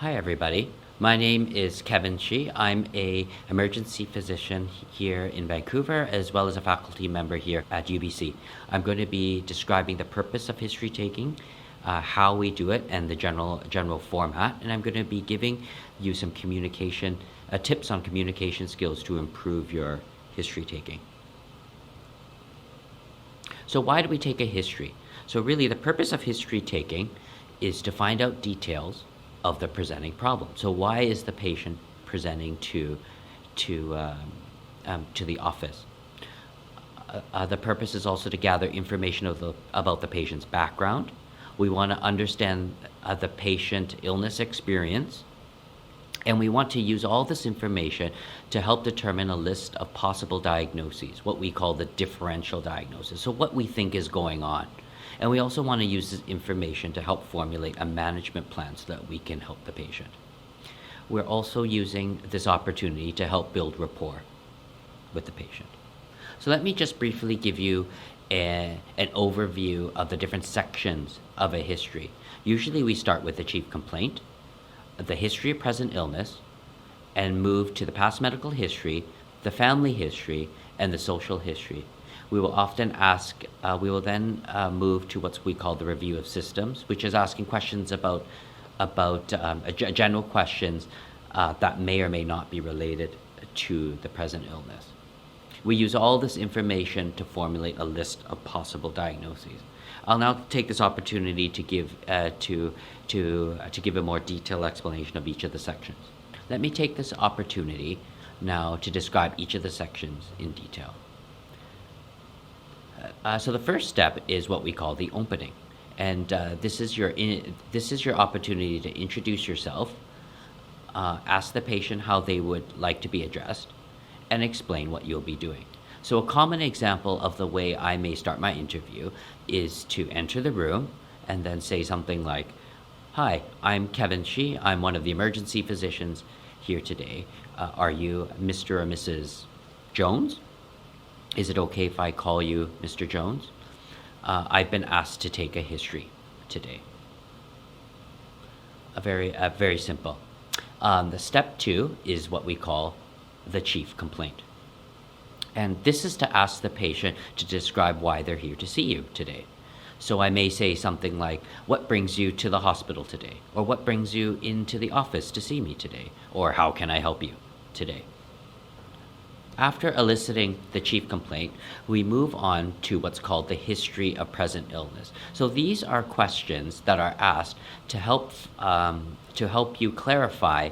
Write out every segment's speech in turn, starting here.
Hi, everybody. My name is Kevin Shi. I'm a emergency physician here in Vancouver, as well as a faculty member here at UBC. I'm going to be describing the purpose of history taking, how we do it, and the general format. And I'm going to be giving you some communication tips on communication skills to improve your history taking. So why do we take a history? So really, the purpose of history taking is to find out details of the presenting problem. So why is the patient presenting to the office? The purpose is also to gather information about the patient's background. We want to understand the patient illness experience, and we want to use all this information to help determine a list of possible diagnoses, what we call the differential diagnosis, so what we think is going on. And we also want to use this information to help formulate a management plan so that we can help the patient. We're also using this opportunity to help build rapport with the patient. So let me just briefly give you an overview of the different sections of a history. Usually we start with the chief complaint, the history of present illness, and move to the past medical history, the family history, and the social history. We will often we will then move to what we call the review of systems, which is asking questions about general questions that may or may not be related to the present illness. We use all this information to formulate a list of possible diagnoses. I'll now take this opportunity to give a more detailed explanation of each of the sections. Let me take this opportunity now to describe each of the sections in detail. So the first step is what we call the opening, and this is your opportunity to introduce yourself, ask the patient how they would like to be addressed, and explain what you'll be doing. So a common example of the way I may start my interview is to enter the room and then say something like, "Hi, I'm Kevin Shi. I'm one of the emergency physicians here today. Are you Mr. or Mrs. Jones? Is it okay if I call you Mr. Jones? I've been asked to take a history today." Very simple. The step 2 is what we call the chief complaint. And this is to ask the patient to describe why they're here to see you today. So I may say something like, "What brings you to the hospital today?" Or "What brings you into the office to see me today?" Or "How can I help you today?" After eliciting the chief complaint, we move on to what's called the history of present illness. So these are questions that are asked to help you clarify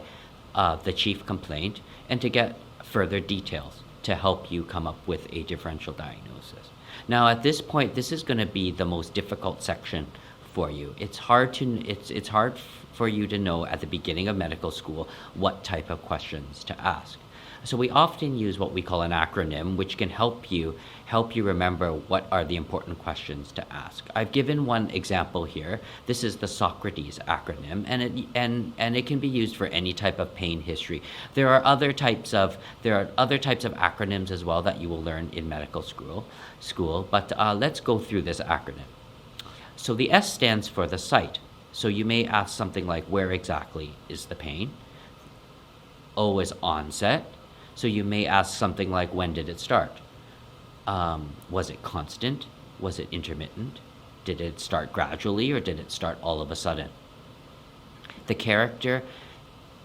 the chief complaint and to get further details to help you come up with a differential diagnosis. Now, at this point, this is going to be the most difficult section for you. It's hard for you to know at the beginning of medical school what type of questions to ask. So we often use what we call an acronym, which can help you remember what are the important questions to ask. I've given one example here. This is the Socrates acronym, and it can be used for any type of pain history. There are other types of acronyms as well that you will learn in medical school. But let's go through this acronym. So the S stands for the site. So you may ask something like, "Where exactly is the pain?" O is onset. So you may ask something like, "When did it start?" Was it constant? Was it intermittent? Did it start gradually, or did it start all of a sudden? The character,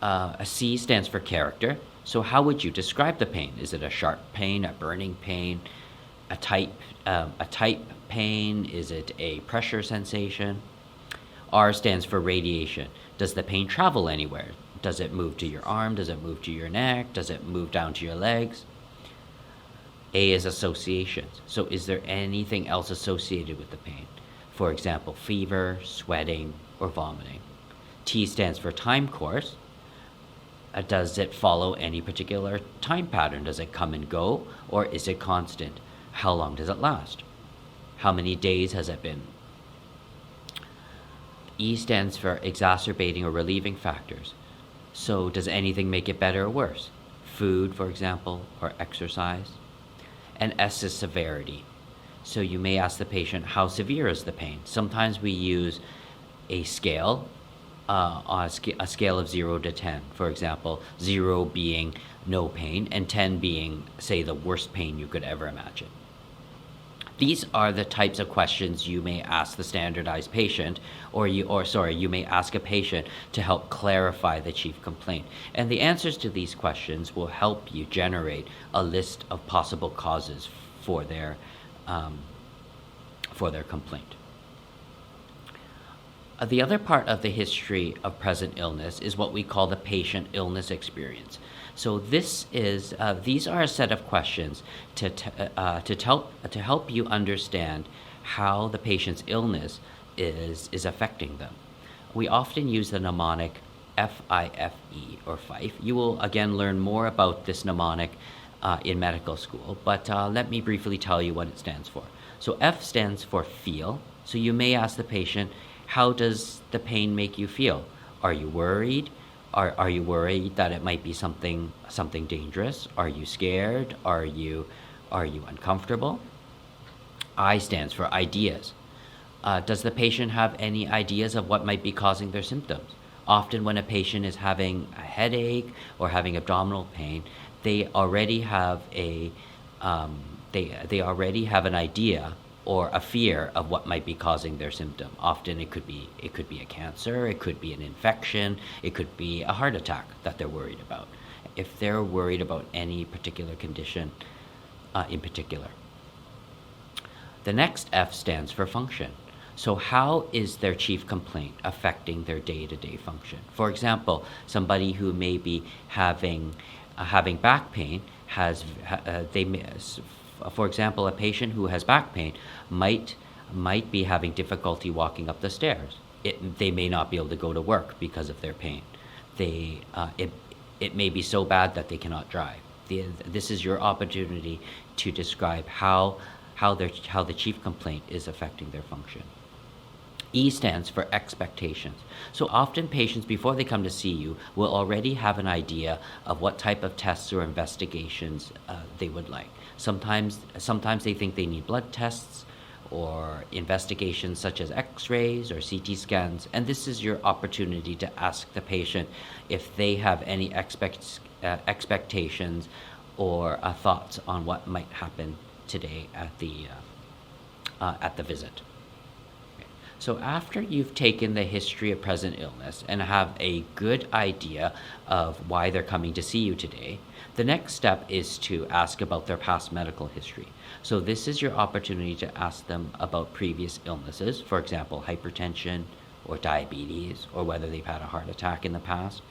a C stands for character. So how would you describe the pain? Is it a sharp pain, a burning pain, a tight pain? Is it a pressure sensation? R stands for radiation. Does the pain travel anywhere? Does it move to your arm? Does it move to your neck? Does it move down to your legs? A is associations. So is there anything else associated with the pain? For example, fever, sweating, or vomiting. T stands for time course. Does it follow any particular time pattern? Does it come and go, or is it constant? How long does it last? How many days has it been? E stands for exacerbating or relieving factors. So does anything make it better or worse? Food, for example, or exercise? And S is severity. So you may ask the patient, how severe is the pain? Sometimes we use a scale on a scale of 0 to 10. For example, 0 being no pain and 10 being, say, the worst pain you could ever imagine. These are the types of questions you may ask the standardized patient, you may ask a patient to help clarify the chief complaint. And the answers to these questions will help you generate a list of possible causes for their complaint. The other part of the history of present illness is what we call the patient illness experience. So these are a set of questions to help you understand how the patient's illness is affecting them. We often use the mnemonic FIFE or FIFE. You will again learn more about this mnemonic in medical school, but let me briefly tell you what it stands for. So F stands for feel. So you may ask the patient, how does the pain make you feel? Are you worried? Are you worried that it might be something dangerous? Are you scared? Are you uncomfortable? I stands for ideas. Does the patient have any ideas of what might be causing their symptoms? Often when a patient is having a headache or having abdominal pain, they already have they already have an idea or a fear of what might be causing their symptom. Often it could be a cancer, it could be an infection, it could be a heart attack that they're worried about. If they're worried about any particular condition in particular. The next F stands for function. So how is their chief complaint affecting their day-to-day function? For example, somebody who may be having back pain for example, a patient who has back pain might be having difficulty walking up the stairs. They may not be able to go to work because of their pain. It may be so bad that they cannot drive. This is your opportunity to describe how the chief complaint is affecting their function. E stands for expectations. So often patients, before they come to see you, will already have an idea of what type of tests or investigations they would like. Sometimes they think they need blood tests or investigations such as x-rays or CT scans, and this is your opportunity to ask the patient if they have any expectations or thoughts on what might happen today at the visit. So after you've taken the history of present illness and have a good idea of why they're coming to see you today, the next step is to ask about their past medical history. So this is your opportunity to ask them about previous illnesses, for example, hypertension or diabetes, or whether they've had a heart attack in the past.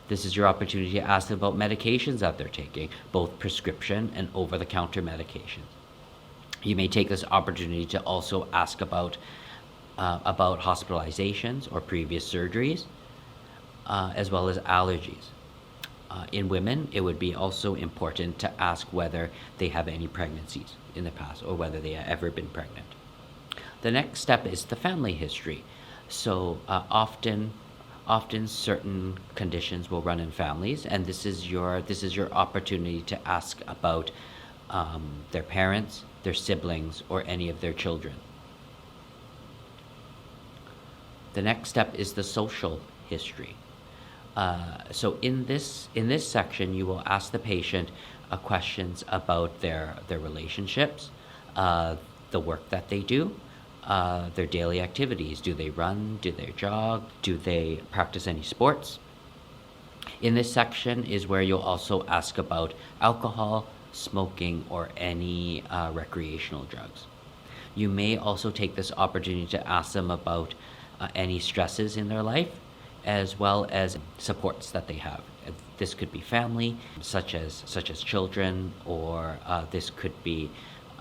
This is your opportunity to ask them about medications that they're taking, both prescription and over-the-counter medications. You may take this opportunity to also ask about hospitalizations or previous surgeries, as well as allergies. In women, it would be also important to ask whether they have any pregnancies in the past or whether they have ever been pregnant. The next step is the family history. So often certain conditions will run in families, and this is your opportunity to ask about their parents, their siblings, or any of their children. The next step is the social history. So in this section, you will ask the patient questions about their relationships, the work that they do, their daily activities. Do they run? Do they jog? Do they practice any sports? In this section is where you'll also ask about alcohol, smoking, or any recreational drugs. You may also take this opportunity to ask them about any stresses in their life, as well as supports that they have. This could be family, such as children, or this could be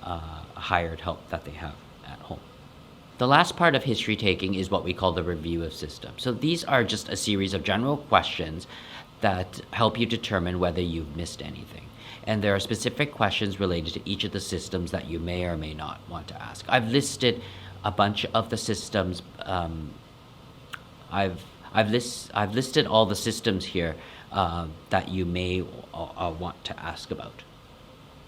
hired help that they have at home. The last part of history taking is what we call the review of systems. So these are just a series of general questions that help you determine whether you've missed anything. And there are specific questions related to each of the systems that you may or may not want to ask. I've listed a bunch of the systems. I've listed all the systems here that you may want to ask about.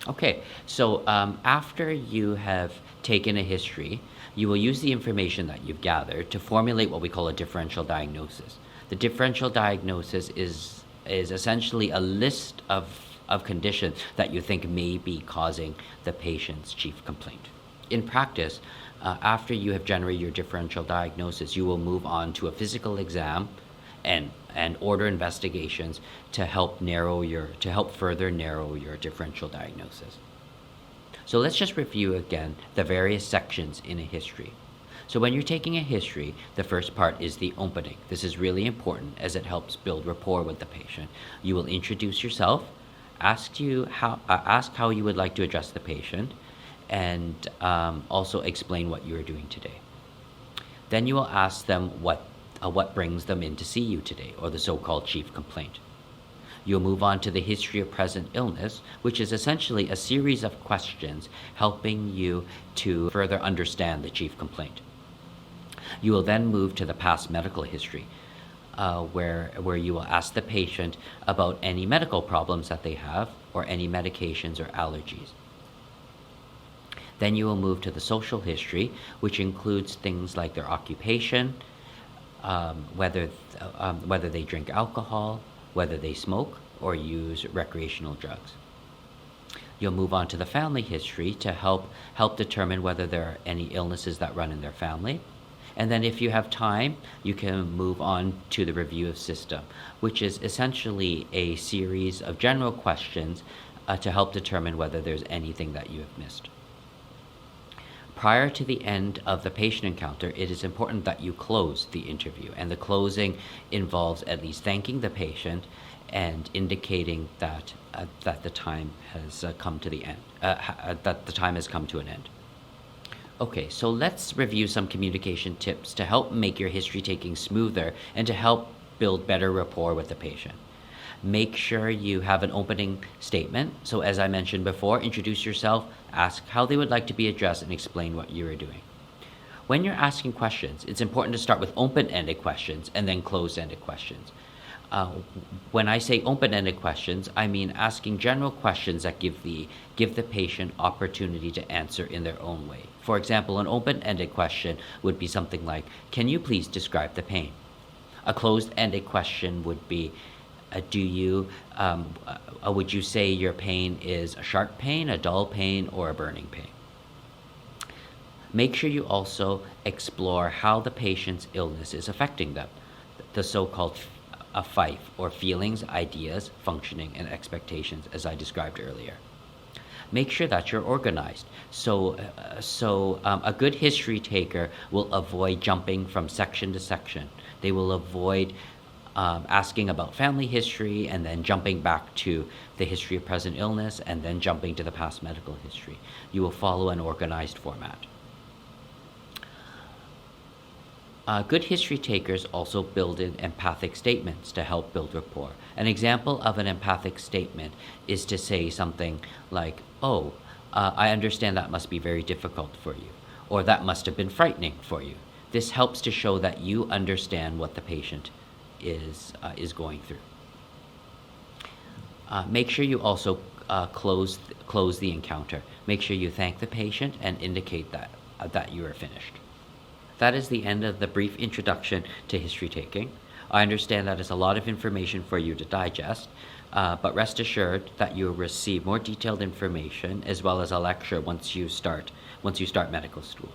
Okay, so after you have taken a history, you will use the information that you've gathered to formulate what we call a differential diagnosis. The differential diagnosis is essentially a list of conditions that you think may be causing the patient's chief complaint. In practice, after you have generated your differential diagnosis, you will move on to a physical exam and order investigations to help further narrow your differential diagnosis. So let's just review again the various sections in a history. So when you're taking a history, the first part is the opening. This is really important as it helps build rapport with the patient. You will introduce yourself, ask how you would like to address the patient, and also explain what you are doing today. Then you will ask them what brings them in to see you today, or the so-called chief complaint. You'll move on to the history of present illness, which is essentially a series of questions helping you to further understand the chief complaint. You will then move to the past medical history, where you will ask the patient about any medical problems that they have, or any medications or allergies. Then you will move to the social history, which includes things like their occupation, whether they drink alcohol, whether they smoke or use recreational drugs. You'll move on to the family history to help determine whether there are any illnesses that run in their family. And then if you have time, you can move on to the review of system, which is essentially a series of general questions to help determine whether there's anything that you have missed. Prior to the end of the patient encounter, it is important that you close the interview, and the closing involves at least thanking the patient and indicating that the time has come to the end. That the time has come to an end. Okay, so let's review some communication tips to help make your history taking smoother and to help build better rapport with the patient. Make sure you have an opening statement. So as I mentioned before, introduce yourself, ask how they would like to be addressed, and explain what you are doing. When you're asking questions, it's important to start with open-ended questions and then closed-ended questions. When I say open-ended questions, I mean asking general questions that give the patient opportunity to answer in their own way. For example, an open-ended question would be something like, "Can you please describe the pain?" A closed-ended question would be, would you say your pain is a sharp pain, a dull pain, or a burning pain? Make sure you also explore how the patient's illness is affecting them, the so-called FIFE, or feelings, ideas, functioning, and expectations, as I described earlier. Make sure that you're organized. So a good history taker will avoid jumping from section to section. They will avoid asking about family history and then jumping back to the history of present illness and then jumping to the past medical history. You will follow an organized format. Good history takers also build in empathic statements to help build rapport. An example of an empathic statement is to say something like, I understand that must be very difficult for you, or that must have been frightening for you. This helps to show that you understand what the patient is going through. Make sure you also close the encounter. Make sure you thank the patient and indicate that you are finished. That is the end of the brief introduction to history taking. I understand that is a lot of information for you to digest, but rest assured that you will receive more detailed information as well as a lecture once you start medical school.